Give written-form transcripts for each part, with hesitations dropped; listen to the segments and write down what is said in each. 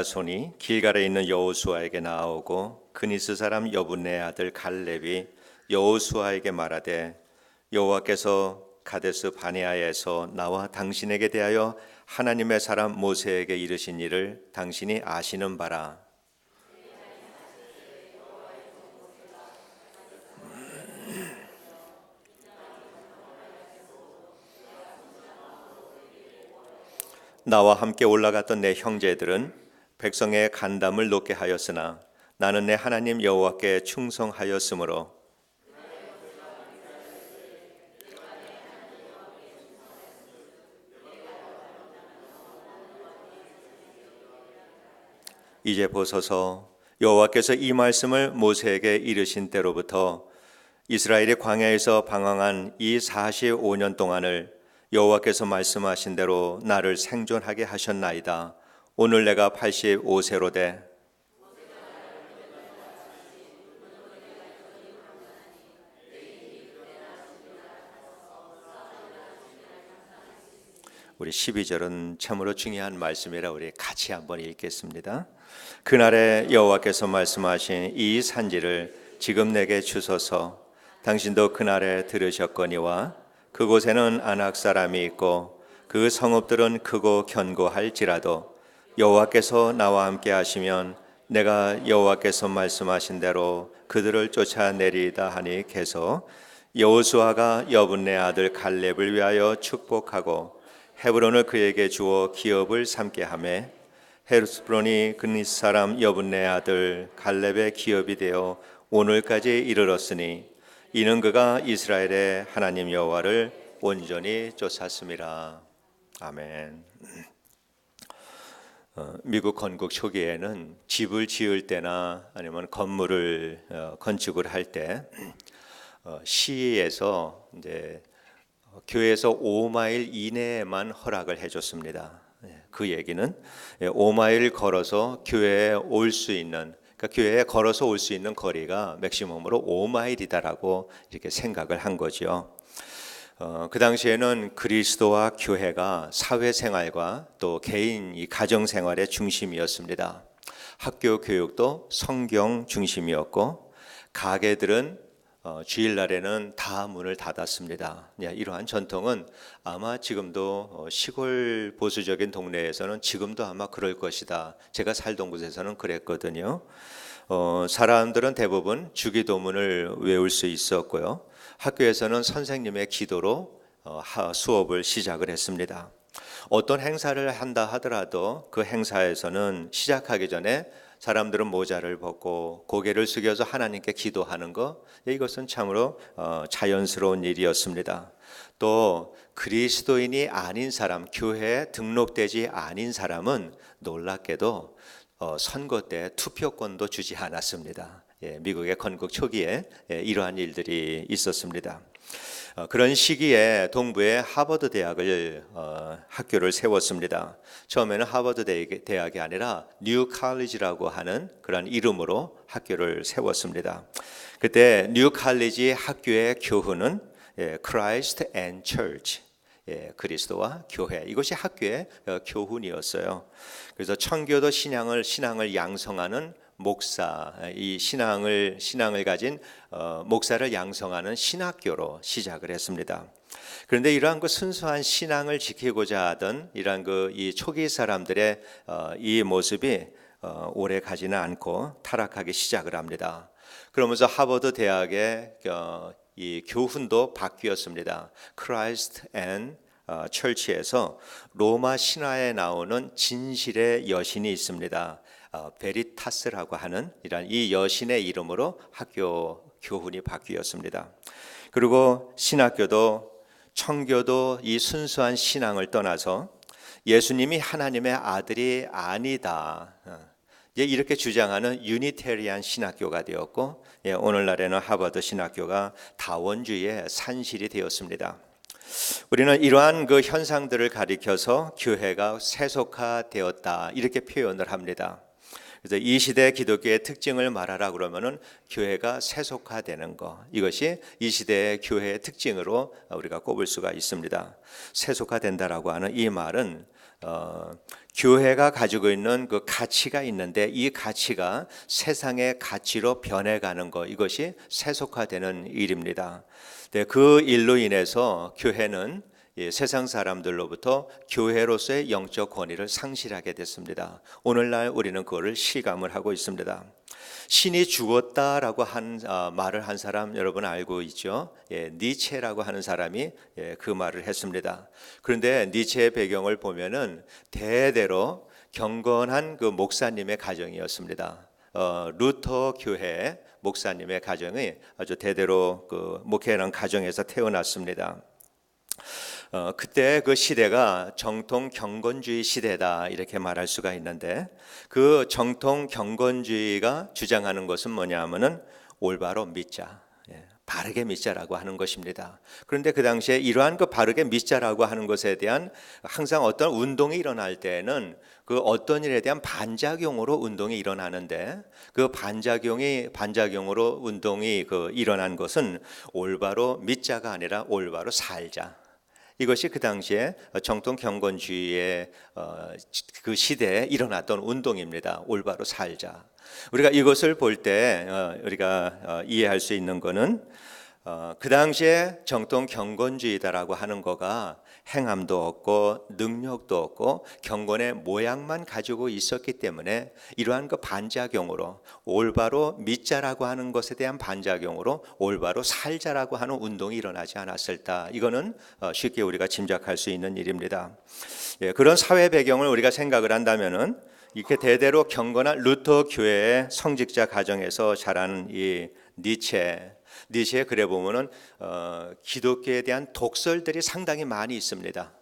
손이 길갈에 있는 여호수아에게 나아오고 그니스 사람 여분네 아들 갈렙이 여호수아에게 말하되 여호와께서 가데스 바네아에서 나와 당신에게 대하여 하나님의 사람 모세에게 이르신 일을 당신이 아시는 바라. 나와 함께 올라갔던 내 형제들은 백성의 간담을 높게 하였으나 나는 내 하나님 여호와께 충성하였으므로 이제 보소서, 여호와께서 이 말씀을 모세에게 이르신 때로부터 이스라엘이 광야에서 방황한 이 45년 동안을 여호와께서 말씀하신 대로 나를 생존하게 하셨나이다. 오늘 내가 85세로 돼 우리 12절은 참으로 중요한 말씀이라 우리 같이 한번 읽겠습니다. 그날에 여호와께서 말씀하신 이 산지를 지금 내게 주소서. 당신도 그날에 들으셨거니와 그곳에는 아낙 사람이 있고 그 성읍들은 크고 견고할지라도 여호와께서 나와 함께 하시면 내가 여호와께서 말씀하신 대로 그들을 쫓아내리이다 하니 계속 여호수아가 여분네 아들 갈렙을 위하여 축복하고 헤브론을 그에게 주어 기업을 삼게 하매 헤스브론이 그니스 사람 여분네 아들 갈렙의 기업이 되어 오늘까지 이르렀으니 이는 그가 이스라엘의 하나님 여호와를 온전히 쫓았음이라. 아멘. 미국 건국 초기에는 집을 지을 때나 아니면 건물을 건축을 할 때 시에서 이제 교회에서 5마일 이내에만 허락을 해줬습니다. 그 얘기는 5마일 걸어서 교회에 올 수 있는, 그러니까 교회에 걸어서 올 수 있는 거리가 맥시멈으로 5마일이다라고 이렇게 생각을 한 거죠. 그 당시에는 그리스도와 교회가 사회생활과 또 개인 이 가정생활의 중심이었습니다. 학교 교육도 성경 중심이었고 가게들은 주일날에는 다 문을 닫았습니다. 이러한 전통은 아마 지금도 시골 보수적인 동네에서는 지금도 아마 그럴 것이다. 제가 살던 곳에서는 그랬거든요. 사람들은 대부분 주기도문을 외울 수 있었고요. 학교에서는 선생님의 기도로 수업을 시작을 했습니다. 어떤 행사를 한다 하더라도 그 행사에서는 시작하기 전에 사람들은 모자를 벗고 고개를 숙여서 하나님께 기도하는 것, 이것은 참으로 자연스러운 일이었습니다. 또 그리스도인이 아닌 사람, 교회에 등록되지 않은 사람은 놀랍게도 선거 때 투표권도 주지 않았습니다. 미국의 건국 초기에 이러한 일들이 있었습니다. 그런 시기에 동부에 하버드 대학을 학교를 세웠습니다. 처음에는 하버드 대학이 아니라 뉴 칼리지라고 하는 그런 이름으로 학교를 세웠습니다. 그때 뉴 칼리지 학교의 교훈은 Christ and Church, 그리스도와 교회, 이것이 학교의 교훈이었어요. 그래서 청교도 신앙을 양성하는 목사, 이 신앙을 가진 목사를 양성하는 신학교로 시작을 했습니다. 그런데 이러한 그 순수한 신앙을 지키고자 하던 이러한 이 초기 사람들의 이 모습이 오래 가지는 않고 타락하기 시작을 합니다. 그러면서 하버드 대학의 이 교훈도 바뀌었습니다. Christ and Church에서 로마 신화에 나오는 진실의 여신이 있습니다. 베리타스라고 하는 이런 이 여신의 이름으로 학교 교훈이 바뀌었습니다. 그리고 신학교도 청교도 이 순수한 신앙을 떠나서 예수님이 하나님의 아들이 아니다, 이렇게 주장하는 유니테리안 신학교가 되었고, 오늘날에는 하버드 신학교가 다원주의의 산실이 되었습니다. 우리는 이러한 그 현상들을 가리켜서 교회가 세속화되었다 이렇게 표현을 합니다. 그래서 이 시대 기독교의 특징을 말하라 그러면은 교회가 세속화되는 것, 이것이 이 시대의 교회의 특징으로 우리가 꼽을 수가 있습니다. 세속화된다라고 하는 이 말은 교회가 가지고 있는 그 가치가 있는데 이 가치가 세상의 가치로 변해가는 것, 이것이 세속화되는 일입니다. 그 일로 인해서 교회는 세상 사람들로부터 교회로서의 영적 권위를 상실하게 됐습니다. 오늘날 우리는 그거를 실감을 하고 있습니다. 신이 죽었다라고 한 말을 한 사람 여러분 알고 있죠? 니체라고 하는 사람이 그 말을 했습니다. 그런데 니체의 배경을 보면은 대대로 경건한 그 목사님의 가정이었습니다. 루터 교회 목사님의 가정이 아주 대대로 그 목회하는 가정에서 태어났습니다. 그때 그 시대가 정통 경건주의 시대다 이렇게 말할 수가 있는데, 그 정통 경건주의가 주장하는 것은 뭐냐면은 올바로 믿자, 바르게 믿자라고 하는 것입니다. 그런데 그 당시에 이러한 그 바르게 믿자라고 하는 것에 대한 항상 어떤 운동이 일어날 때에는 그 어떤 일에 대한 반작용으로 운동이 일어나는데, 그 반작용으로 운동이 그 일어난 것은 올바로 믿자가 아니라 올바로 살자. 이것이 그 당시에 정통 경건주의의 그 시대에 일어났던 운동입니다. 올바로 살자. 우리가 이것을 볼 때 우리가 이해할 수 있는 것은 그 당시에 정통 경건주의다라고 하는 거가 행함도 없고 능력도 없고 경건의 모양만 가지고 있었기 때문에 이러한 그 반작용으로 올바로 믿자라고 하는 것에 대한 반작용으로 올바로 살자라고 하는 운동이 일어나지 않았을까. 이거는 쉽게 우리가 짐작할 수 있는 일입니다. 그런 사회 배경을 우리가 생각을 한다면은 이렇게 대대로 경건한 루터 교회의 성직자 가정에서 자라는 이 니체의 글에 보면은 기독교에 대한 독설들이 상당히 많이 있습니다.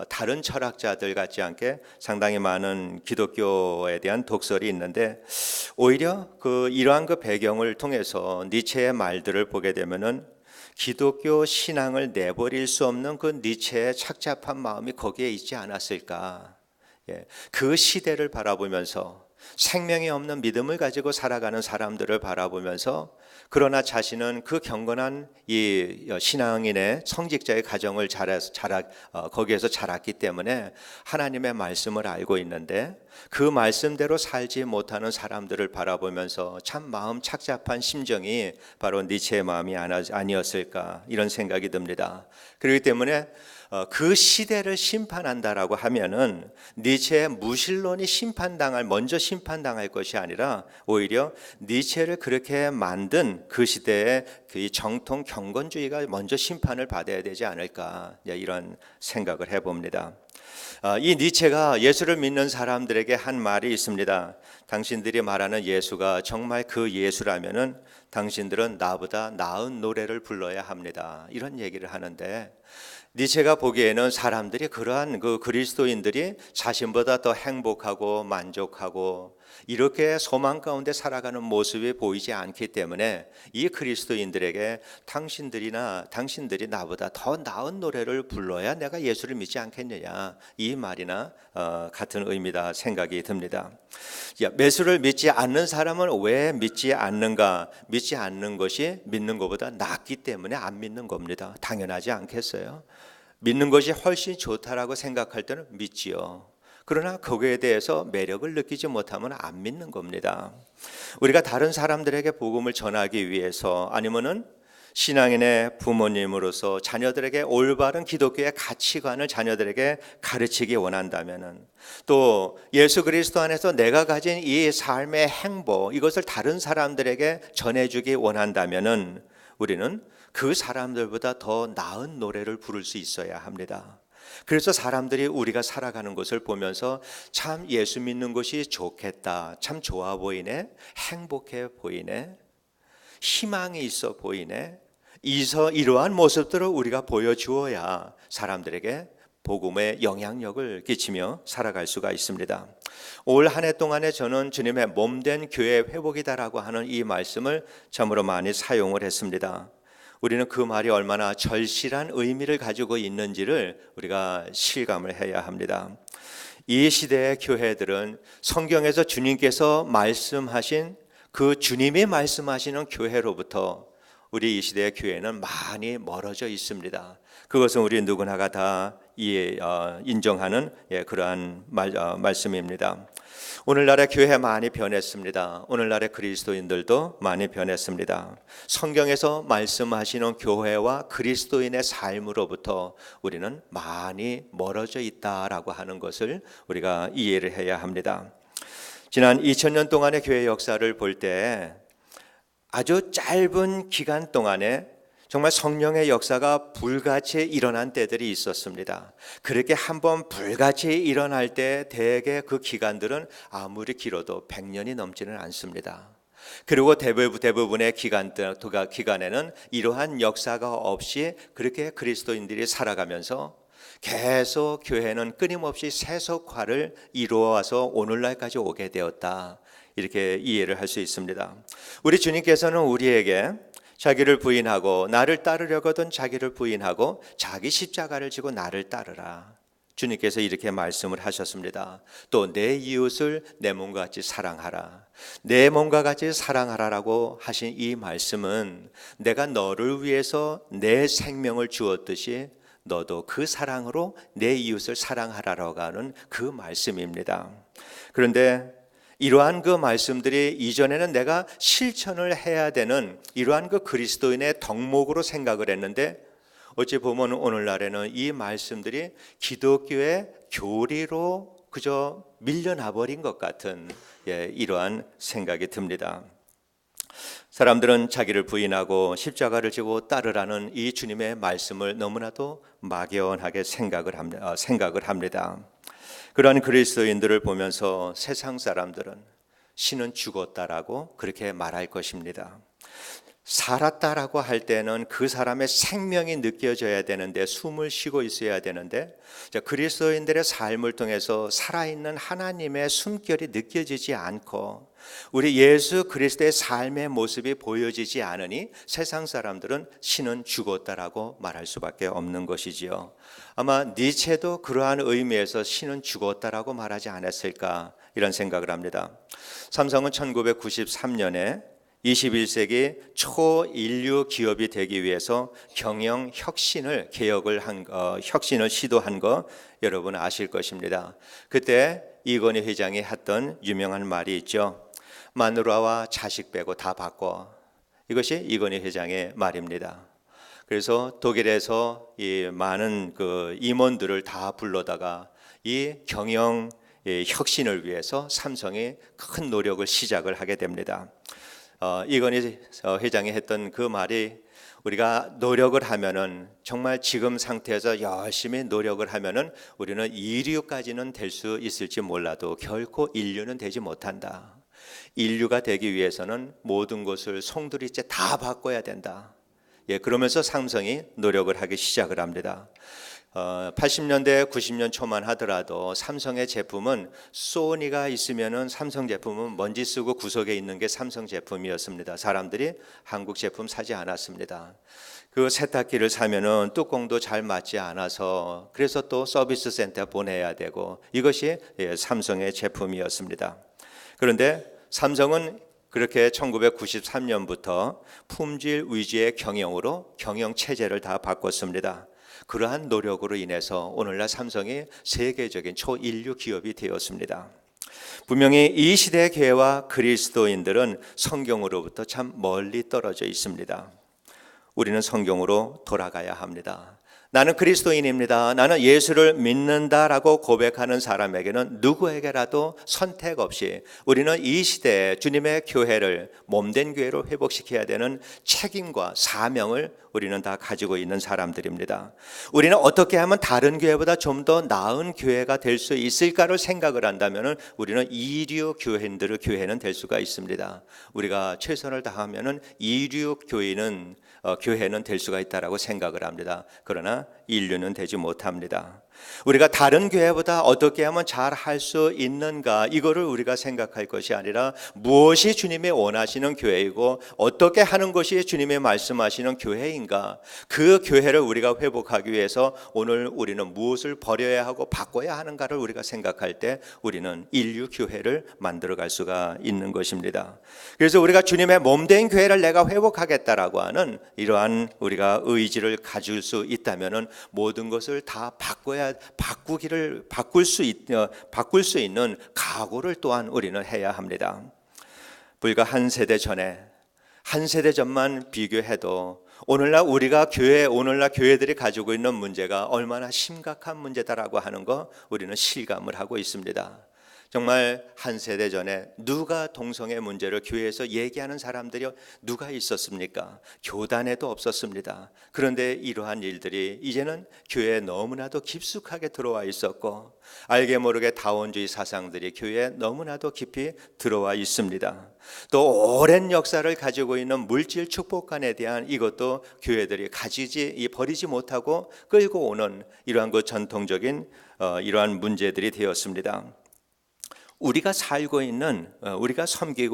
다른 철학자들 같지 않게 상당히 많은 기독교에 대한 독설이 있는데, 오히려 이러한 그 배경을 통해서 니체의 말들을 보게 되면은 기독교 신앙을 내버릴 수 없는 그 니체의 착잡한 마음이 거기에 있지 않았을까. 그 시대를 바라보면서 생명이 없는 믿음을 가지고 살아가는 사람들을 바라보면서, 그러나 자신은 그 경건한 이 신앙인의 성직자의 가정을 거기에서 자랐기 때문에 하나님의 말씀을 알고 있는데 그 말씀대로 살지 못하는 사람들을 바라보면서 참 마음 착잡한 심정이 바로 니체의 마음이 아니었을까, 이런 생각이 듭니다. 그렇기 때문에 그 시대를 심판한다라고 하면은 니체의 무신론이 먼저 심판당할 것이 아니라 오히려 니체를 그렇게 만든 그 시대의 그 정통 경건주의가 먼저 심판을 받아야 되지 않을까, 이런 생각을 해봅니다. 이 니체가 예수를 믿는 사람들에게 한 말이 있습니다. 당신들이 말하는 예수가 정말 그 예수라면은 당신들은 나보다 나은 노래를 불러야 합니다. 이런 얘기를 하는데, 니체가 보기에는 사람들이 그러한 그 그리스도인들이 자신보다 더 행복하고 만족하고 이렇게 소망 가운데 살아가는 모습이 보이지 않기 때문에 이 그리스도인들에게 당신들이 나보다 더 나은 노래를 불러야 내가 예수를 믿지 않겠느냐, 이 말이나 같은 의미다 생각이 듭니다. 예수를 믿지 않는 사람은 왜 믿지 않는가? 믿지 않는 것이 믿는 것보다 낫기 때문에 안 믿는 겁니다. 당연하지 않겠어요? 믿는 것이 훨씬 좋다라고 생각할 때는 믿지요. 그러나 거기에 대해서 매력을 느끼지 못하면 안 믿는 겁니다. 우리가 다른 사람들에게 복음을 전하기 위해서, 아니면은 신앙인의 부모님으로서 자녀들에게 올바른 기독교의 가치관을 자녀들에게 가르치기 원한다면은, 또 예수 그리스도 안에서 내가 가진 이 삶의 행복, 이것을 다른 사람들에게 전해주기 원한다면은 우리는 그 사람들보다 더 나은 노래를 부를 수 있어야 합니다. 그래서 사람들이 우리가 살아가는 것을 보면서 참 예수 믿는 것이 좋겠다, 참 좋아 보이네, 행복해 보이네, 희망이 있어 보이네, 이러한 모습들을 우리가 보여주어야 사람들에게 복음의 영향력을 끼치며 살아갈 수가 있습니다. 올 한 해 동안에 저는 주님의 몸된 교회 회복이다라고 하는 이 말씀을 참으로 많이 사용을 했습니다. 우리는 그 말이 얼마나 절실한 의미를 가지고 있는지를 우리가 실감을 해야 합니다. 이 시대의 교회들은 성경에서 주님께서 말씀하신 그 주님이 말씀하시는 교회로부터 우리 이 시대의 교회는 많이 멀어져 있습니다. 그것은 우리 누구나가 다 인정하는 그러한 말씀입니다. 오늘날의 교회 많이 변했습니다. 오늘날의 그리스도인들도 많이 변했습니다. 성경에서 말씀하시는 교회와 그리스도인의 삶으로부터 우리는 많이 멀어져 있다라고 하는 것을 우리가 이해를 해야 합니다. 지난 2000년 동안의 교회 역사를 볼 때 아주 짧은 기간 동안에 정말 성령의 역사가 불같이 일어난 때들이 있었습니다. 그렇게 한번 불같이 일어날 때 대개 그 기간들은 아무리 길어도 100년이 넘지는 않습니다. 그리고 대부분의 기간에는 이러한 역사가 없이 그렇게 그리스도인들이 살아가면서 계속 교회는 끊임없이 세속화를 이루어와서 오늘날까지 오게 되었다. 이렇게 이해를 할 수 있습니다. 우리 주님께서는 우리에게 자기를 부인하고 나를 따르려거든 자기를 부인하고 자기 십자가를 지고 나를 따르라. 주님께서 이렇게 말씀을 하셨습니다. 또 내 이웃을 내 몸과 같이 사랑하라. 내 몸과 같이 사랑하라라고 하신 이 말씀은 내가 너를 위해서 내 생명을 주었듯이 너도 그 사랑으로 내 이웃을 사랑하라라고 하는 그 말씀입니다. 그런데 이러한 그 말씀들이 이전에는 내가 실천을 해야 되는 이러한 그 그리스도인의 덕목으로 생각을 했는데 어찌 보면 오늘날에는 이 말씀들이 기독교의 교리로 그저 밀려나 버린 것 같은 이러한 생각이 듭니다. 사람들은 자기를 부인하고 십자가를 지고 따르라는 이 주님의 말씀을 너무나도 막연하게 생각을 합니다. 그러한 그리스도인들을 보면서 세상 사람들은 신은 죽었다라고 그렇게 말할 것입니다. 살았다라고 할 때는 그 사람의 생명이 느껴져야 되는데, 숨을 쉬고 있어야 되는데, 그리스도인들의 삶을 통해서 살아있는 하나님의 숨결이 느껴지지 않고 우리 예수 그리스도의 삶의 모습이 보여지지 않으니 세상 사람들은 신은 죽었다라고 말할 수밖에 없는 것이지요. 아마 니체도 그러한 의미에서 신은 죽었다라고 말하지 않았을까 이런 생각을 합니다. 삼성은 1993년에 21세기 초인류 기업이 되기 위해서 경영 혁신을 혁신을 시도한 거 여러분 아실 것입니다. 그때 이건희 회장이 했던 유명한 말이 있죠. 마누라와 자식 빼고 다 바꿔. 이것이 이건희 회장의 말입니다. 그래서 독일에서 이 많은 그 임원들을 다 불러다가 이 경영 혁신을 위해서 삼성이 큰 노력을 시작을 하게 됩니다. 이건희 회장이 했던 그 말이 우리가 노력을 하면은 정말 지금 상태에서 열심히 노력을 하면은 우리는 이류까지는 될 수 있을지 몰라도 결코 인류는 되지 못한다. 인류가 되기 위해서는 모든 것을 송두리째 다 바꿔야 된다. 그러면서 삼성이 노력을 하기 시작을 합니다. 80년대 90년 초만 하더라도 삼성의 제품은 소니가 있으면은 삼성 제품은 먼지 쓰고 구석에 있는 게 삼성 제품이었습니다. 사람들이 한국 제품 사지 않았습니다. 그 세탁기를 사면은 뚜껑도 잘 맞지 않아서 그래서 또 서비스 센터 보내야 되고 이것이 삼성의 제품이었습니다. 그런데 삼성은 그렇게 1993년부터 품질 위주의 경영으로 경영 체제를 다 바꿨습니다. 그러한 노력으로 인해서 오늘날 삼성이 세계적인 초인류 기업이 되었습니다. 분명히 이 시대의 교회와 그리스도인들은 성경으로부터 참 멀리 떨어져 있습니다. 우리는 성경으로 돌아가야 합니다. 나는 그리스도인입니다. 나는 예수를 믿는다라고 고백하는 사람에게는 누구에게라도 선택 없이 우리는 이 시대에 주님의 교회를 몸된 교회로 회복시켜야 되는 책임과 사명을 우리는 다 가지고 있는 사람들입니다. 우리는 어떻게 하면 다른 교회보다 좀 더 나은 교회가 될 수 있을까를 생각을 한다면 우리는 이류 교회는 될 수가 있습니다. 우리가 최선을 다하면 이류 교회는 될 수가 있다라고 생각을 합니다. 그러나 인류는 되지 못합니다. 우리가 다른 교회보다 어떻게 하면 잘 할 수 있는가, 이거를 우리가 생각할 것이 아니라 무엇이 주님이 원하시는 교회이고 어떻게 하는 것이 주님이 말씀하시는 교회인가, 그 교회를 우리가 회복하기 위해서 오늘 우리는 무엇을 버려야 하고 바꿔야 하는가를 우리가 생각할 때 우리는 인류 교회를 만들어갈 수가 있는 것입니다. 그래서 우리가 주님의 몸된 교회를 내가 회복하겠다라고 하는 이러한 우리가 의지를 가질 수 있다면은 모든 것을 다 바꿀 수 있는 각오를 또한 우리는 해야 합니다. 불과 한 세대 전만 비교해도 오늘날 교회들이 가지고 있는 문제가 얼마나 심각한 문제다라고 하는 거 우리는 실감을 하고 있습니다. 정말 한 세대 전에 누가 동성애 문제를 교회에서 얘기하는 사람들이 누가 있었습니까? 교단에도 없었습니다. 그런데 이러한 일들이 이제는 교회에 너무나도 깊숙하게 들어와 있었고, 알게 모르게 다원주의 사상들이 교회에 너무나도 깊이 들어와 있습니다. 또 오랜 역사를 가지고 있는 물질 축복관에 대한 이것도 교회들이 버리지 못하고 끌고 오는 이러한 그 전통적인 이러한 문제들이 되었습니다. 우리가 섬기고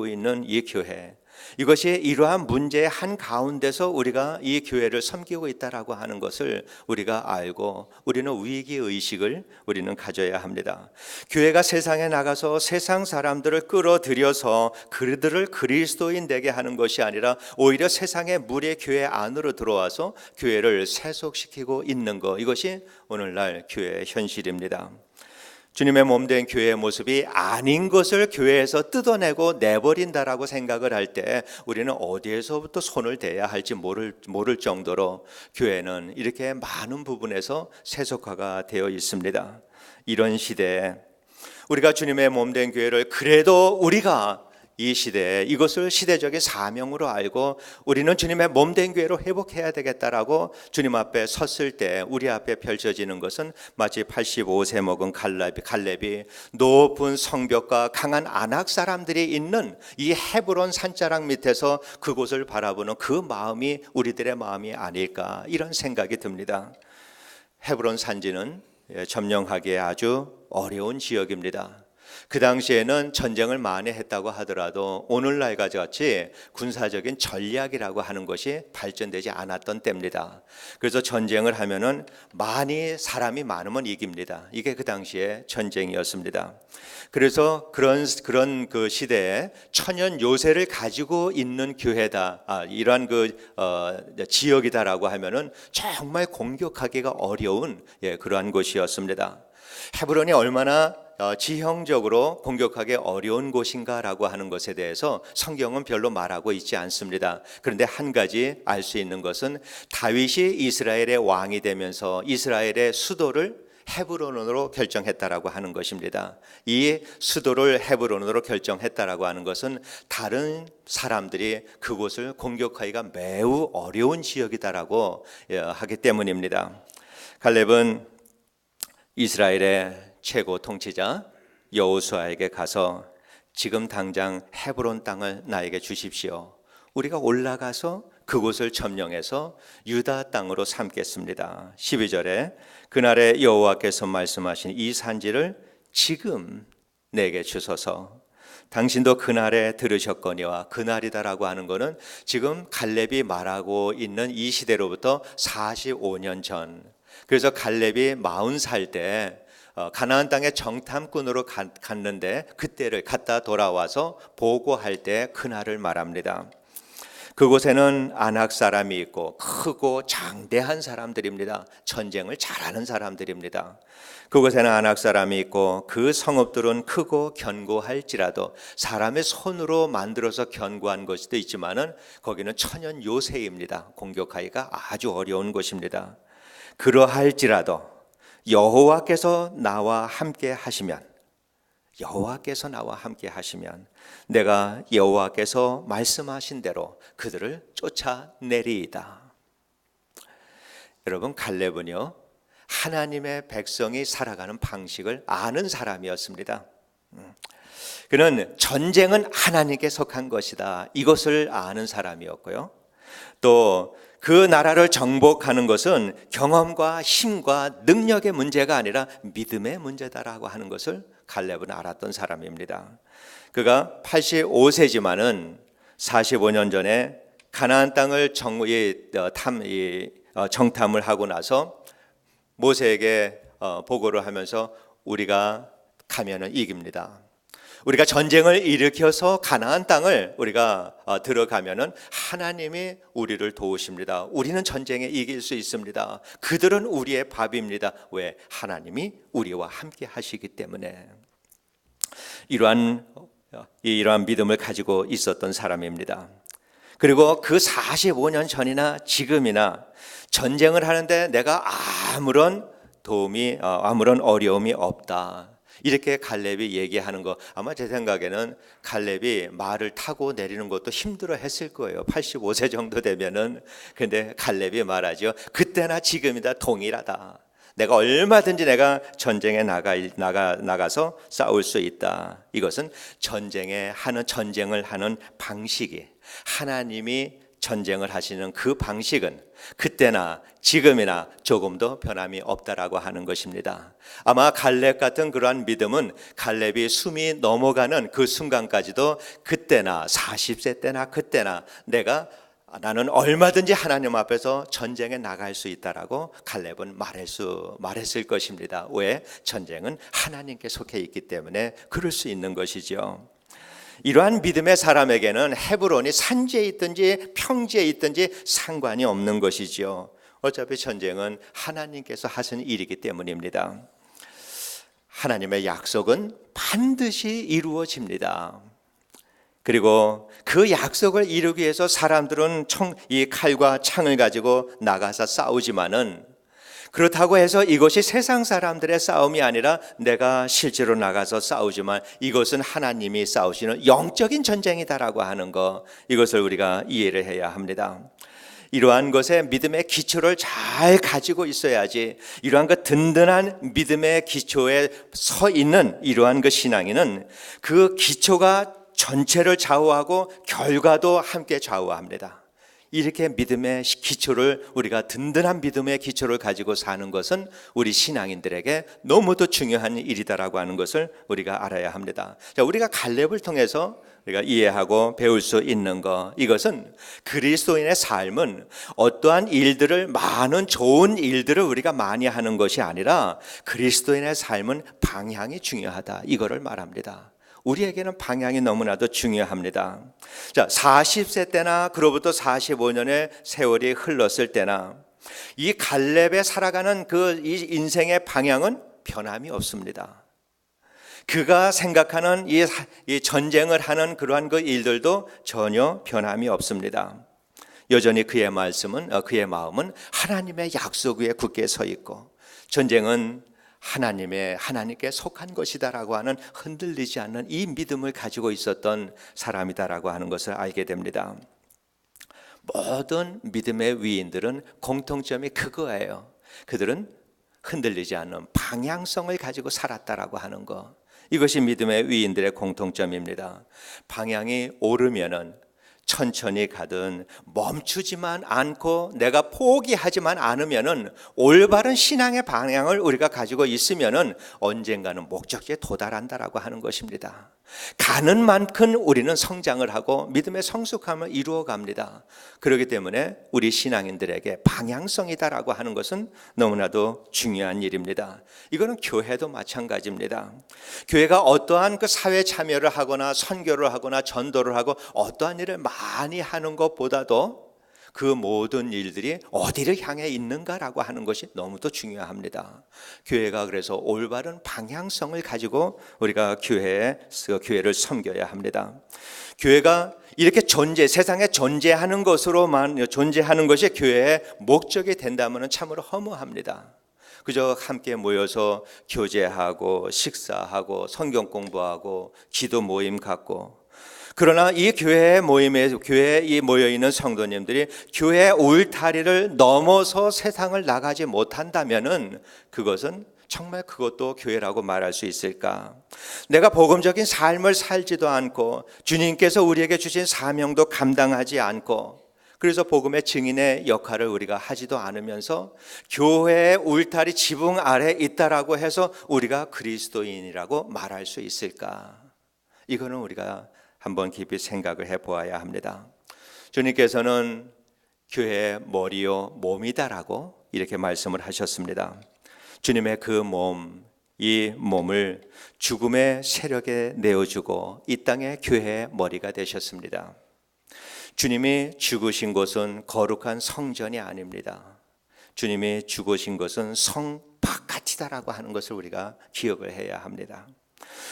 있는 이 교회, 이것이 이러한 문제의 한 가운데서 우리가 이 교회를 섬기고 있다라고 하는 것을 우리가 알고 우리는 위기의식을 우리는 가져야 합니다. 교회가 세상에 나가서 세상 사람들을 끌어들여서 그들을 그리스도인 되게 하는 것이 아니라 오히려 세상의 물의 교회 안으로 들어와서 교회를 세속시키고 있는 것, 이것이 오늘날 교회의 현실입니다. 주님의 몸된 교회의 모습이 아닌 것을 교회에서 뜯어내고 내버린다라고 생각을 할 때 우리는 어디에서부터 손을 대야 할지 모를 정도로 교회는 이렇게 많은 부분에서 세속화가 되어 있습니다. 이런 시대에 우리가 주님의 몸된 교회를 그래도 우리가 이 시대에 이것을 시대적인 사명으로 알고 우리는 주님의 몸된 교회로 회복해야 되겠다라고 주님 앞에 섰을 때 우리 앞에 펼쳐지는 것은 마치 85세 먹은 갈렙이 높은 성벽과 강한 아낙 사람들이 있는 이 헤브론 산자락 밑에서 그곳을 바라보는 그 마음이 우리들의 마음이 아닐까, 이런 생각이 듭니다. 헤브론 산지는 점령하기에 아주 어려운 지역입니다. 그 당시에는 전쟁을 많이 했다고 하더라도 오늘날 같이 군사적인 전략이라고 하는 것이 발전되지 않았던 때입니다. 그래서 전쟁을 하면은 사람이 많으면 이깁니다. 이게 그 당시의 전쟁이었습니다. 그래서 그런 그 시대에 천연 요새를 가지고 있는 교회다, 이러한 지역이다라고 하면은 정말 공격하기가 어려운 그러한 곳이었습니다. 헤브론이 얼마나 지형적으로 공격하기 어려운 곳인가라고 하는 것에 대해서 성경은 별로 말하고 있지 않습니다. 그런데 한 가지 알 수 있는 것은 다윗이 이스라엘의 왕이 되면서 이스라엘의 수도를 헤브론으로 결정했다라고 하는 것입니다. 이 수도를 헤브론으로 결정했다라고 하는 것은 다른 사람들이 그곳을 공격하기가 매우 어려운 지역이다라고 하기 때문입니다. 갈렙은 이스라엘의 최고 통치자 여호수아에게 가서 지금 당장 헤브론 땅을 나에게 주십시오. 우리가 올라가서 그곳을 점령해서 유다 땅으로 삼겠습니다. 12절에 그날에 여호와께서 말씀하신 이 산지를 지금 내게 주소서. 당신도 그날에 들으셨거니와, 그날이다라고 하는 것은 지금 갈렙이 말하고 있는 이 시대로부터 45년 전, 그래서 갈렙이 40살 때 가나안 땅의 정탐꾼으로 갔는데 그때를 갔다 돌아와서 보고할 때 그날을 말합니다. 그곳에는 아낙 사람이 있고 크고 장대한 사람들입니다. 전쟁을 잘하는 사람들입니다. 그곳에는 아낙 사람이 있고 그 성읍들은 크고 견고할지라도 사람의 손으로 만들어서 견고한 것도 있지만은 거기는 천연 요새입니다. 공격하기가 아주 어려운 곳입니다. 그러할지라도 여호와께서 나와 함께 하시면 내가 여호와께서 말씀하신 대로 그들을 쫓아내리이다. 여러분, 갈렙은요 하나님의 백성이 살아가는 방식을 아는 사람이었습니다. 그는 전쟁은 하나님께 속한 것이다, 이것을 아는 사람이었고요. 또 그 나라를 정복하는 것은 경험과 힘과 능력의 문제가 아니라 믿음의 문제다라고 하는 것을 갈렙은 알았던 사람입니다. 그가 85세지만은 45년 전에 가나안 땅을 정탐을 하고 나서 모세에게 보고를 하면서 우리가 가면은 이깁니다. 우리가 전쟁을 일으켜서 가나안 땅을 우리가 들어가면은 하나님이 우리를 도우십니다. 우리는 전쟁에 이길 수 있습니다. 그들은 우리의 밥입니다. 왜? 하나님이 우리와 함께 하시기 때문에. 이러한 믿음을 가지고 있었던 사람입니다. 그리고 그 45년 전이나 지금이나 전쟁을 하는데 내가 아무런 어려움이 없다. 이렇게 갈렙이 얘기하는 거, 아마 제 생각에는 갈렙이 말을 타고 내리는 것도 힘들어 했을 거예요. 85세 정도 되면은. 근데 갈렙이 말하죠. 그때나 지금이다 동일하다. 내가 얼마든지 내가 전쟁에 나가서 싸울 수 있다. 이것은 전쟁을 하는 방식이, 하나님이 전쟁을 하시는 그 방식은 그때나 지금이나 조금도 변함이 없다라고 하는 것입니다. 아마 갈렙 같은 그러한 믿음은 갈렙이 숨이 넘어가는 그 순간까지도 그때나 40세 때나 그때나 나는 얼마든지 하나님 앞에서 전쟁에 나갈 수 있다라고 갈렙은 말했을 것입니다. 왜? 전쟁은 하나님께 속해 있기 때문에 그럴 수 있는 것이죠. 이러한 믿음의 사람에게는 헤브론이 산지에 있든지 평지에 있든지 상관이 없는 것이죠. 어차피 전쟁은 하나님께서 하신 일이기 때문입니다. 하나님의 약속은 반드시 이루어집니다. 그리고 그 약속을 이루기 위해서 사람들은 이 칼과 창을 가지고 나가서 싸우지만은, 그렇다고 해서 이것이 세상 사람들의 싸움이 아니라 내가 실제로 나가서 싸우지만 이것은 하나님이 싸우시는 영적인 전쟁이다라고 하는 것, 이것을 우리가 이해를 해야 합니다. 이러한 것에 믿음의 기초를 잘 가지고 있어야지, 이러한 그 든든한 믿음의 기초에 서 있는 이러한 그 신앙인은 그 기초가 전체를 좌우하고 결과도 함께 좌우합니다. 이렇게 믿음의 기초를, 우리가 든든한 믿음의 기초를 가지고 사는 것은 우리 신앙인들에게 너무도 중요한 일이다라고 하는 것을 우리가 알아야 합니다. 자, 우리가 갈렙을 통해서 우리가 이해하고 배울 수 있는 것, 이것은 그리스도인의 삶은 어떠한 많은 좋은 일들을 우리가 많이 하는 것이 아니라 그리스도인의 삶은 방향이 중요하다, 이거를 말합니다. 우리에게는 방향이 너무나도 중요합니다. 자, 40세 때나 그로부터 45년의 세월이 흘렀을 때나 이 갈렙에 살아가는 이 인생의 방향은 변함이 없습니다. 그가 생각하는 이 전쟁을 하는 그러한 그 일들도 전혀 변함이 없습니다. 여전히 그의 마음은 하나님의 약속 위에 굳게 서 있고, 전쟁은 하나님께 속한 것이다라고 하는 흔들리지 않는 이 믿음을 가지고 있었던 사람이다라고 하는 것을 알게 됩니다. 모든 믿음의 위인들은 공통점이 그거예요. 그들은 흔들리지 않는 방향성을 가지고 살았다라고 하는 것, 이것이 믿음의 위인들의 공통점입니다. 방향이 오르면은 천천히 가든 멈추지만 않고 내가 포기하지만 않으면은, 올바른 신앙의 방향을 우리가 가지고 있으면은 언젠가는 목적지에 도달한다라고 하는 것입니다. 가는 만큼 우리는 성장을 하고 믿음의 성숙함을 이루어 갑니다. 그렇기 때문에 우리 신앙인들에게 방향성이다라고 하는 것은 너무나도 중요한 일입니다. 이거는 교회도 마찬가지입니다. 교회가 어떠한 그 사회 참여를 하거나 선교를 하거나 전도를 하고 어떠한 일을 많이 하는 것보다도 그 모든 일들이 어디를 향해 있는가라고 하는 것이 너무도 중요합니다. 교회가 그래서 올바른 방향성을 가지고 우리가 교회를 섬겨야 합니다. 교회가 이렇게 세상에 존재하는 것이 교회의 목적이 된다면 참으로 허무합니다. 그저 함께 모여서 교제하고 식사하고 성경 공부하고 기도 모임 갖고, 그러나 이 교회에 모여 있는 성도님들이 교회의 울타리를 넘어서 세상을 나가지 못한다면은 그것도 교회라고 말할 수 있을까? 내가 복음적인 삶을 살지도 않고 주님께서 우리에게 주신 사명도 감당하지 않고, 그래서 복음의 증인의 역할을 우리가 하지도 않으면서 교회의 울타리 지붕 아래 있다라고 해서 우리가 그리스도인이라고 말할 수 있을까? 이거는 우리가 한번 깊이 생각을 해보아야 합니다. 주님께서는 교회의 머리요 몸이다라고 이렇게 말씀을 하셨습니다. 주님의 그 몸, 이 몸을 죽음의 세력에 내어주고 이 땅의 교회의 머리가 되셨습니다. 주님이 죽으신 곳은 거룩한 성전이 아닙니다. 주님이 죽으신 것은 성 바깥이다라고 하는 것을 우리가 기억을 해야 합니다.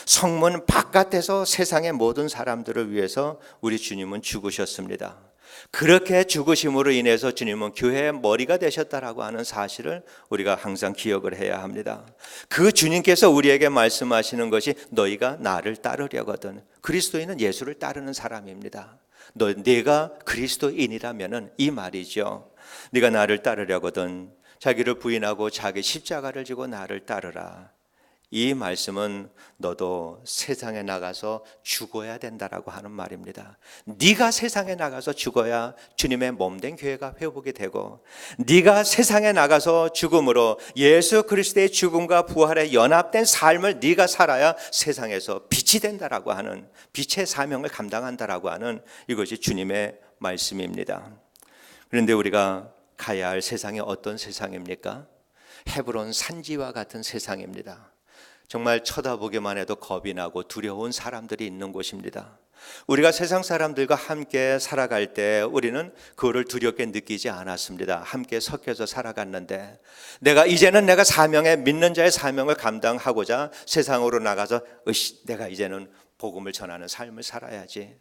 성문 바깥에서 세상의 모든 사람들을 위해서 우리 주님은 죽으셨습니다. 그렇게 죽으심으로 인해서 주님은 교회의 머리가 되셨다라고 하는 사실을 우리가 항상 기억을 해야 합니다. 그 주님께서 우리에게 말씀하시는 것이 너희가 나를 따르려거든. 그리스도인은 예수를 따르는 사람입니다. 내가 그리스도인이라면은 이 말이죠. 네가 나를 따르려거든 자기를 부인하고 자기 십자가를 지고 나를 따르라. 이 말씀은 너도 세상에 나가서 죽어야 된다라고 하는 말입니다. 네가 세상에 나가서 죽어야 주님의 몸된 교회가 회복이 되고, 네가 세상에 나가서 죽음으로 예수 그리스도의 죽음과 부활에 연합된 삶을 네가 살아야 세상에서 빛이 된다라고 하는, 빛의 사명을 감당한다라고 하는 이것이 주님의 말씀입니다. 그런데 우리가 가야 할 세상이 어떤 세상입니까? 헤브론 산지와 같은 세상입니다. 정말 쳐다보기만 해도 겁이 나고 두려운 사람들이 있는 곳입니다. 우리가 세상 사람들과 함께 살아갈 때 우리는 그거를 두렵게 느끼지 않았습니다. 함께 섞여서 살아갔는데 이제는 내가 믿는 자의 사명을 감당하고자 세상으로 나가서 내가 이제는 복음을 전하는 삶을 살아야지.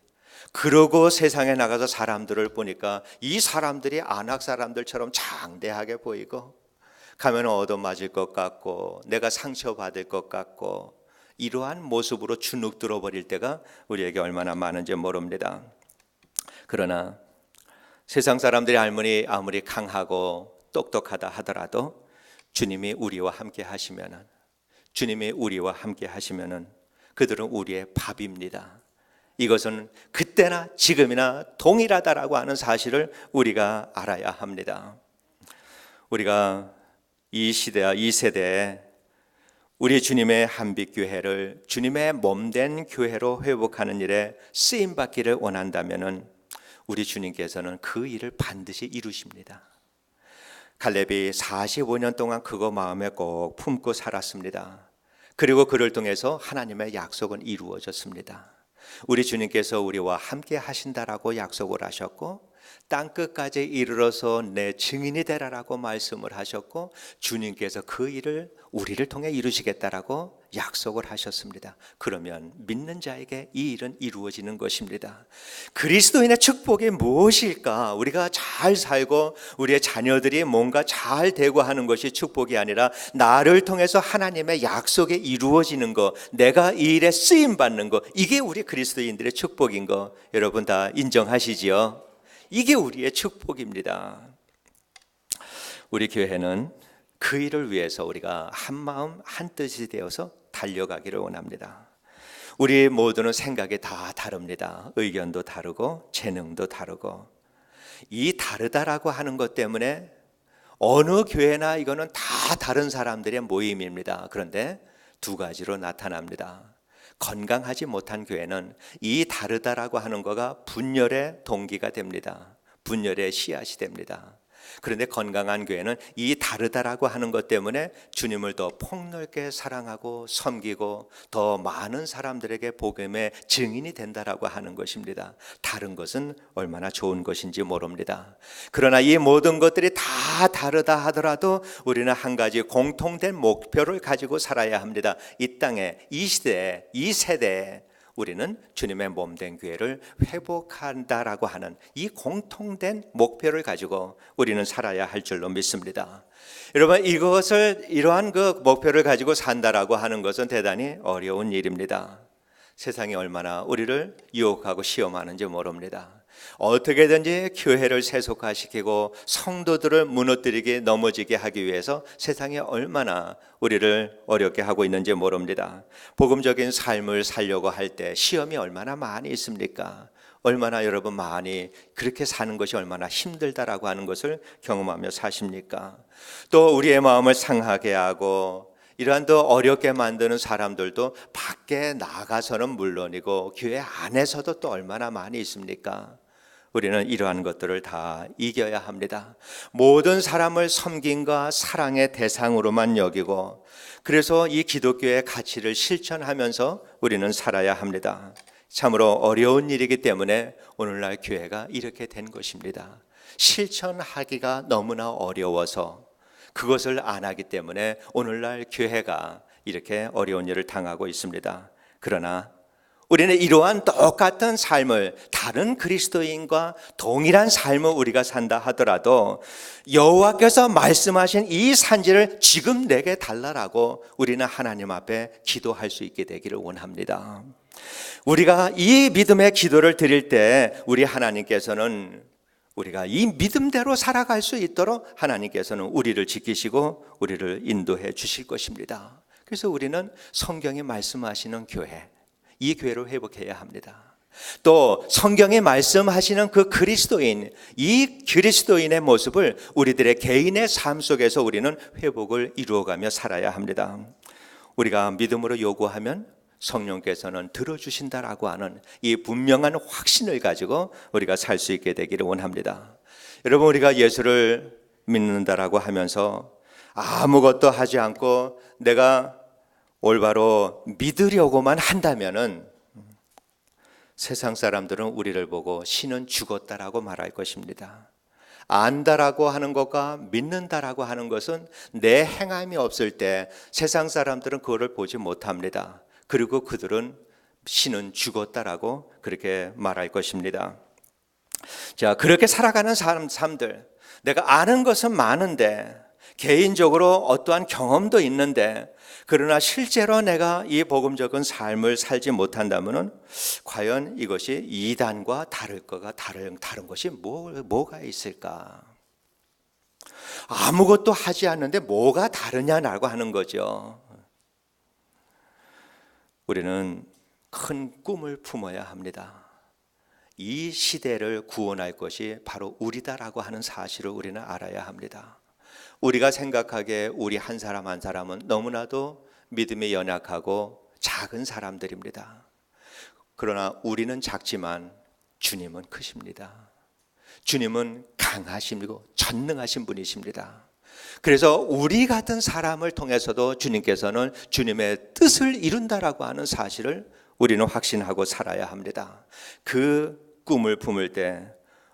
그러고 세상에 나가서 사람들을 보니까 이 사람들이 안악 사람들처럼 장대하게 보이고 가면 얻어맞을 것 같고 내가 상처받을 것 같고 이러한 모습으로 주눅 들어버릴 때가 우리에게 얼마나 많은지 모릅니다. 그러나 세상 사람들이 아무리 강하고 똑똑하다 하더라도 주님이 우리와 함께 하시면은 그들은 우리의 밥입니다. 이것은 그때나 지금이나 동일하다라고 하는 사실을 우리가 알아야 합니다. 우리가 이 시대와 이 세대에 우리 주님의 한빛교회를 주님의 몸된 교회로 회복하는 일에 쓰임받기를 원한다면 우리 주님께서는 그 일을 반드시 이루십니다. 갈렙이 45년 동안 그거 마음에 꼭 품고 살았습니다. 그리고 그를 통해서 하나님의 약속은 이루어졌습니다. 우리 주님께서 우리와 함께 하신다라고 약속을 하셨고 땅끝까지 이르러서 내 증인이 되라라고 말씀을 하셨고 주님께서 그 일을 우리를 통해 이루시겠다라고 약속을 하셨습니다. 그러면 믿는 자에게 이 일은 이루어지는 것입니다. 그리스도인의 축복이 무엇일까? 우리가 잘 살고 우리의 자녀들이 뭔가 잘 되고 하는 것이 축복이 아니라 나를 통해서 하나님의 약속이 이루어지는 것, 내가 이 일에 쓰임받는 것, 이게 우리 그리스도인들의 축복인 거 여러분 다 인정하시지요? 이게 우리의 축복입니다. 우리 교회는 그 일을 위해서 우리가 한 마음 한 뜻이 되어서 달려가기를 원합니다. 우리 모두는 생각이 다 다릅니다. 의견도 다르고 재능도 다르고 이 다르다라고 하는 것 때문에 어느 교회나 이거는 다 다른 사람들의 모임입니다. 그런데 두 가지로 나타납니다. 건강하지 못한 교회는 이 다르다라고 하는 거가 분열의 동기가 됩니다. 분열의 씨앗이 됩니다. 그런데 건강한 교회는 이 다르다라고 하는 것 때문에 주님을 더 폭넓게 사랑하고 섬기고 더 많은 사람들에게 복음의 증인이 된다라고 하는 것입니다. 다른 것은 얼마나 좋은 것인지 모릅니다. 그러나 이 모든 것들이 다 다르다 하더라도 우리는 한 가지 공통된 목표를 가지고 살아야 합니다. 이 땅에, 이 시대에, 이 세대에 우리는 주님의 몸된 교회를 회복한다라고 하는 이 공통된 목표를 가지고 우리는 살아야 할 줄로 믿습니다. 여러분, 이러한 그 목표를 가지고 산다라고 하는 것은 대단히 어려운 일입니다. 세상이 얼마나 우리를 유혹하고 시험하는지 모릅니다. 어떻게든지 교회를 세속화시키고 성도들을 무너뜨리게 넘어지게 하기 위해서 세상이 얼마나 우리를 어렵게 하고 있는지 모릅니다. 복음적인 삶을 살려고 할 때 시험이 얼마나 많이 있습니까? 얼마나 여러분 많이 그렇게 사는 것이 얼마나 힘들다라고 하는 것을 경험하며 사십니까? 또 우리의 마음을 상하게 하고 이러한 더 어렵게 만드는 사람들도 밖에 나가서는 물론이고 교회 안에서도 또 얼마나 많이 있습니까? 우리는 이러한 것들을 다 이겨야 합니다. 모든 사람을 섬김과 사랑의 대상으로만 여기고, 그래서 이 기독교의 가치를 실천하면서 우리는 살아야 합니다. 참으로 어려운 일이기 때문에 오늘날 교회가 이렇게 된 것입니다. 실천하기가 너무나 어려워서 그것을 안 하기 때문에 오늘날 교회가 이렇게 어려운 일을 당하고 있습니다. 그러나 우리는 이러한 똑같은 삶을, 다른 그리스도인과 동일한 삶을 우리가 산다 하더라도 여호와께서 말씀하신 이 산지를 지금 내게 달라라고 우리는 하나님 앞에 기도할 수 있게 되기를 원합니다. 우리가 이 믿음의 기도를 드릴 때 우리 하나님께서는 우리가 이 믿음대로 살아갈 수 있도록 하나님께서는 우리를 지키시고 우리를 인도해 주실 것입니다. 그래서 우리는 성경이 말씀하시는 교회, 이 교회로 회복해야 합니다. 또 성경에 말씀하시는 그 그리스도인, 이 그리스도인의 모습을 우리들의 개인의 삶 속에서 우리는 회복을 이루어가며 살아야 합니다. 우리가 믿음으로 요구하면 성령께서는 들어주신다라고 하는 이 분명한 확신을 가지고 우리가 살 수 있게 되기를 원합니다. 여러분, 우리가 예수를 믿는다라고 하면서 아무것도 하지 않고 내가 올바로 믿으려고만 한다면은 세상 사람들은 우리를 보고 신은 죽었다라고 말할 것입니다. 안다라고 하는 것과 믿는다라고 하는 것은 내 행함이 없을 때 세상 사람들은 그거를 보지 못합니다. 그리고 그들은 신은 죽었다라고 그렇게 말할 것입니다. 자, 그렇게 살아가는 사람들, 내가 아는 것은 많은데 개인적으로 어떠한 경험도 있는데 그러나 실제로 내가 이 복음적인 삶을 살지 못한다면은 과연 이것이 이단과 다른 것이 뭐가 있을까? 아무것도 하지 않는데 뭐가 다르냐라고 하는 거죠. 우리는 큰 꿈을 품어야 합니다. 이 시대를 구원할 것이 바로 우리다라고 하는 사실을 우리는 알아야 합니다. 우리가 생각하기에 우리 한 사람 한 사람은 너무나도 믿음이 연약하고 작은 사람들입니다. 그러나 우리는 작지만 주님은 크십니다. 주님은 강하시고 전능하신 분이십니다. 그래서 우리 같은 사람을 통해서도 주님께서는 주님의 뜻을 이룬다라고 하는 사실을 우리는 확신하고 살아야 합니다. 그 꿈을 품을 때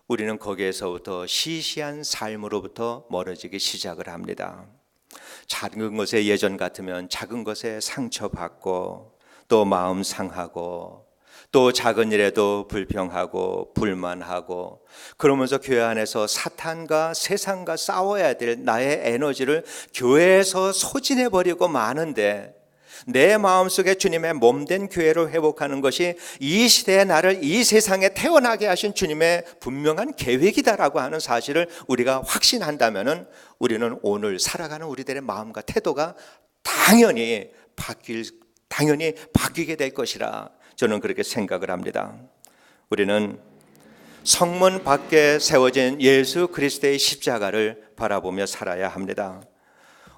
우리는 거기에서부터 시시한 삶으로부터 멀어지기 시작을 합니다. 작은 것에 예전 같으면 작은 것에 상처받고 또 마음 상하고 또 작은 일에도 불평하고 불만하고 그러면서 교회 안에서 사탄과 세상과 싸워야 될 나의 에너지를 교회에서 소진해버리고 마는데 내 마음속에 주님의 몸된 교회를 회복하는 것이 이 시대에 나를 이 세상에 태어나게 하신 주님의 분명한 계획이다라고 하는 사실을 우리가 확신한다면 우리는 오늘 살아가는 우리들의 마음과 태도가 당연히 바뀌게 될 것이라 저는 그렇게 생각을 합니다. 우리는 성문 밖에 세워진 예수 그리스도의 십자가를 바라보며 살아야 합니다.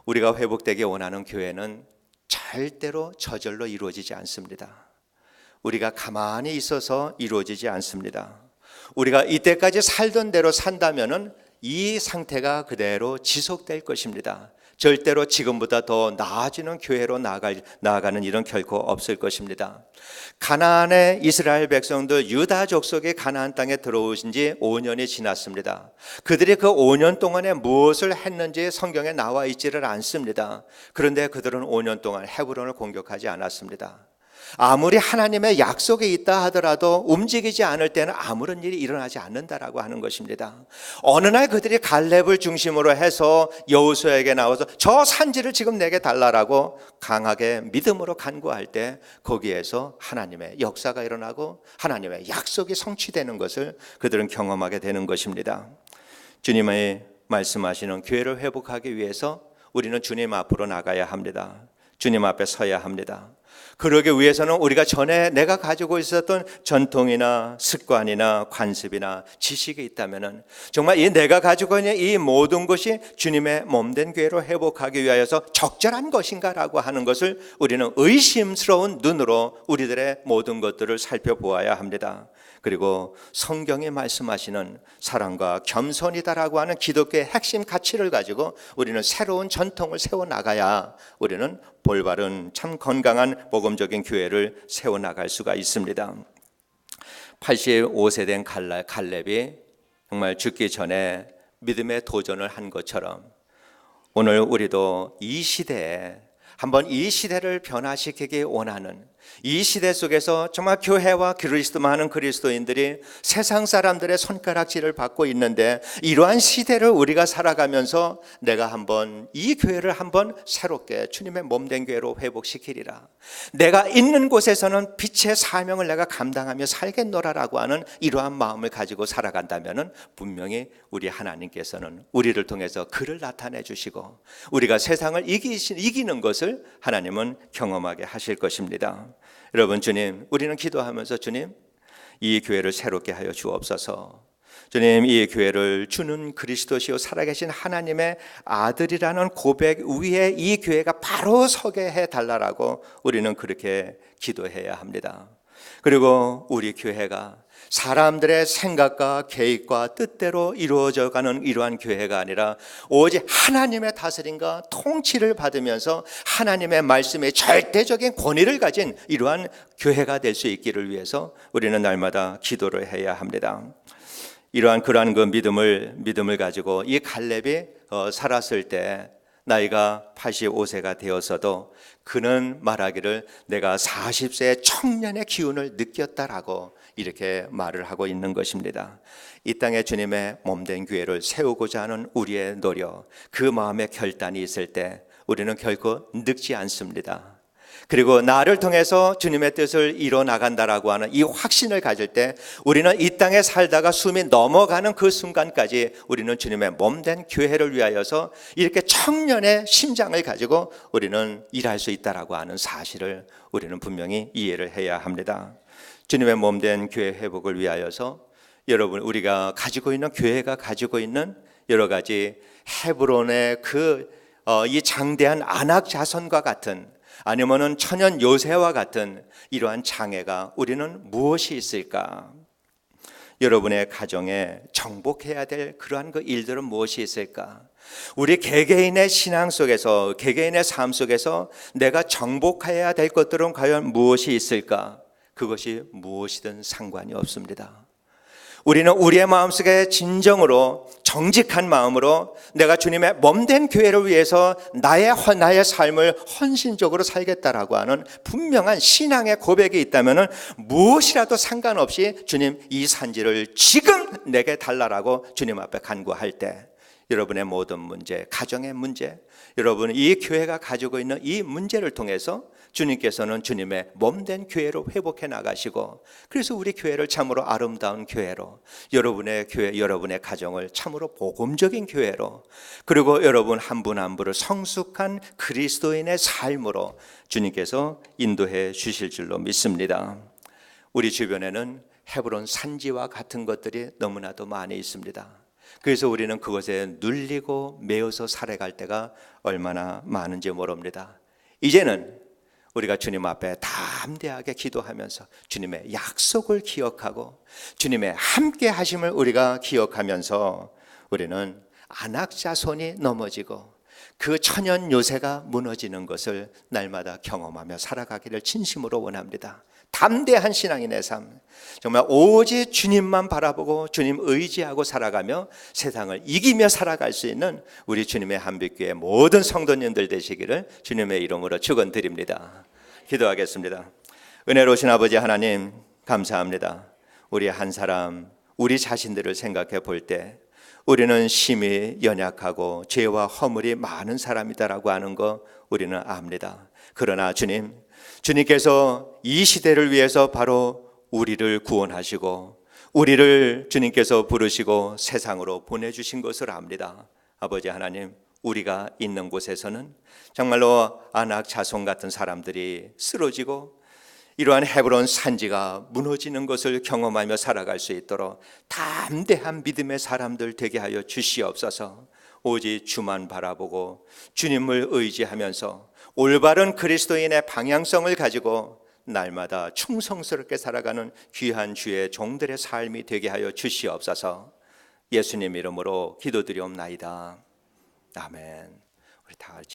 우리가 회복되기 원하는 교회는 절대로 저절로 이루어지지 않습니다. 우리가 가만히 있어서 이루어지지 않습니다. 우리가 이때까지 살던 대로 산다면은 이 상태가 그대로 지속될 것입니다. 절대로 지금보다 더 나아지는 교회로 나아가는 일은 결코 없을 것입니다. 가나안의 이스라엘 백성들 유다 족속이 가나안 땅에 들어오신 지 5년이 지났습니다. 그들이 그 5년 동안에 무엇을 했는지 성경에 나와 있지를 않습니다. 그런데 그들은 5년 동안 헤브론을 공격하지 않았습니다. 아무리 하나님의 약속이 있다 하더라도 움직이지 않을 때는 아무런 일이 일어나지 않는다라고 하는 것입니다. 어느 날 그들이 갈렙을 중심으로 해서 여호수아에게 나와서 저 산지를 지금 내게 달라라고 강하게 믿음으로 간구할 때 거기에서 하나님의 역사가 일어나고 하나님의 약속이 성취되는 것을 그들은 경험하게 되는 것입니다. 주님의 말씀하시는 교회를 회복하기 위해서 우리는 주님 앞으로 나가야 합니다. 주님 앞에 서야 합니다. 그러기 위해서는 우리가 전에 내가 가지고 있었던 전통이나 습관이나 관습이나 지식이 있다면 정말 이 내가 가지고 있는 이 모든 것이 주님의 몸된 교회로 회복하기 위하여서 적절한 것인가라고 하는 것을 우리는 의심스러운 눈으로 우리들의 모든 것들을 살펴보아야 합니다. 그리고 성경이 말씀하시는 사랑과 겸손이다라고 하는 기독교의 핵심 가치를 가지고 우리는 새로운 전통을 세워나가야 우리는 볼바른 참 건강한 복음적인 교회를 세워나갈 수가 있습니다. 85세 된 갈렙이 정말 죽기 전에 믿음의 도전을 한 것처럼 오늘 우리도 이 시대에 한번 이 시대를 변화시키기 원하는, 이 시대 속에서 정말 교회와 많은 그리스도인들이 세상 사람들의 손가락질을 받고 있는데, 이러한 시대를 우리가 살아가면서 내가 한번 이 교회를 한번 새롭게 주님의 몸된 교회로 회복시키리라, 내가 있는 곳에서는 빛의 사명을 내가 감당하며 살겠노라라고 하는 이러한 마음을 가지고 살아간다면 분명히 우리 하나님께서는 우리를 통해서 그를 나타내 주시고 우리가 세상을 이기는 것을 하나님은 경험하게 하실 것입니다. 여러분, 주님, 우리는 기도하면서 주님, 이 교회를 새롭게 하여 주옵소서. 주님, 이 교회를 주는 그리스도시요 살아계신 하나님의 아들이라는 고백 위에 이 교회가 바로 서게 해달라고 우리는 그렇게 기도해야 합니다. 그리고 우리 교회가 사람들의 생각과 계획과 뜻대로 이루어져가는 이러한 교회가 아니라 오직 하나님의 다스림과 통치를 받으면서 하나님의 말씀에 절대적인 권위를 가진 이러한 교회가 될 수 있기를 위해서 우리는 날마다 기도를 해야 합니다. 그러한 그 믿음을 가지고 이 갈렙이 살았을 때 나이가 85세가 되었어도 그는 말하기를 내가 40세의 청년의 기운을 느꼈다라고 이렇게 말을 하고 있는 것입니다. 이 땅에 주님의 몸된 교회를 세우고자 하는 우리의 노력, 그 마음의 결단이 있을 때 우리는 결코 늙지 않습니다. 그리고 나를 통해서 주님의 뜻을 이뤄 나간다라고 하는 이 확신을 가질 때 우리는 이 땅에 살다가 숨이 넘어가는 그 순간까지 우리는 주님의 몸된 교회를 위하여서 이렇게 청년의 심장을 가지고 우리는 일할 수 있다라고 하는 사실을 우리는 분명히 이해를 해야 합니다. 주님의 몸된 교회 회복을 위하여서 여러분, 우리가 가지고 있는 교회가 가지고 있는 여러 가지 헤브론의 이 장대한 안악 자손과 같은, 아니면은 천연 요새와 같은 이러한 장애가 우리는 무엇이 있을까? 여러분의 가정에 정복해야 될 그러한 그 일들은 무엇이 있을까? 우리 개개인의 신앙 속에서, 개개인의 삶 속에서 내가 정복해야 될 것들은 과연 무엇이 있을까? 그것이 무엇이든 상관이 없습니다. 우리는 우리의 마음속에 진정으로 정직한 마음으로 내가 주님의 몸된 교회를 위해서 나의 삶을 헌신적으로 살겠다라고 하는 분명한 신앙의 고백이 있다면 무엇이라도 상관없이 주님, 이 산지를 지금 내게 달라라고 주님 앞에 간구할 때 여러분의 모든 문제, 가정의 문제, 여러분 이 교회가 가지고 있는 이 문제를 통해서 주님께서는 주님의 몸된 교회로 회복해 나가시고, 그래서 우리 교회를 참으로 아름다운 교회로, 여러분의 교회, 여러분의 가정을 참으로 복음적인 교회로, 그리고 여러분 한 분 한 분을 성숙한 그리스도인의 삶으로 주님께서 인도해 주실 줄로 믿습니다. 우리 주변에는 헤브론 산지와 같은 것들이 너무나도 많이 있습니다. 그래서 우리는 그것에 눌리고 매여서 살아갈 때가 얼마나 많은지 모릅니다. 이제는 우리가 주님 앞에 담대하게 기도하면서 주님의 약속을 기억하고 주님의 함께 하심을 우리가 기억하면서 우리는 안악자손이 넘어지고 그 천연 요새가 무너지는 것을 날마다 경험하며 살아가기를 진심으로 원합니다. 담대한 신앙인의 삶, 정말 오직 주님만 바라보고 주님 의지하고 살아가며 세상을 이기며 살아갈 수 있는 우리 주님의 한빛교회 모든 성도님들 되시기를 주님의 이름으로 축원드립니다. 기도하겠습니다. 은혜로우신 아버지 하나님, 감사합니다. 우리 한 사람, 우리 자신들을 생각해 볼 때 우리는 심히 연약하고 죄와 허물이 많은 사람이다라고 하는 거 우리는 압니다. 그러나 주님께서 이 시대를 위해서 바로 우리를 구원하시고 우리를 주님께서 부르시고 세상으로 보내주신 것을 압니다. 아버지 하나님, 우리가 있는 곳에서는 정말로 아낙 자손 같은 사람들이 쓰러지고 이러한 헤브론 산지가 무너지는 것을 경험하며 살아갈 수 있도록 담대한 믿음의 사람들 되게 하여 주시옵소서. 오직 주만 바라보고 주님을 의지하면서 올바른 그리스도인의 방향성을 가지고 날마다 충성스럽게 살아가는 귀한 주의 종들의 삶이 되게 하여 주시옵소서. 예수님 이름으로 기도드리옵나이다. 아멘. 우리 다 같이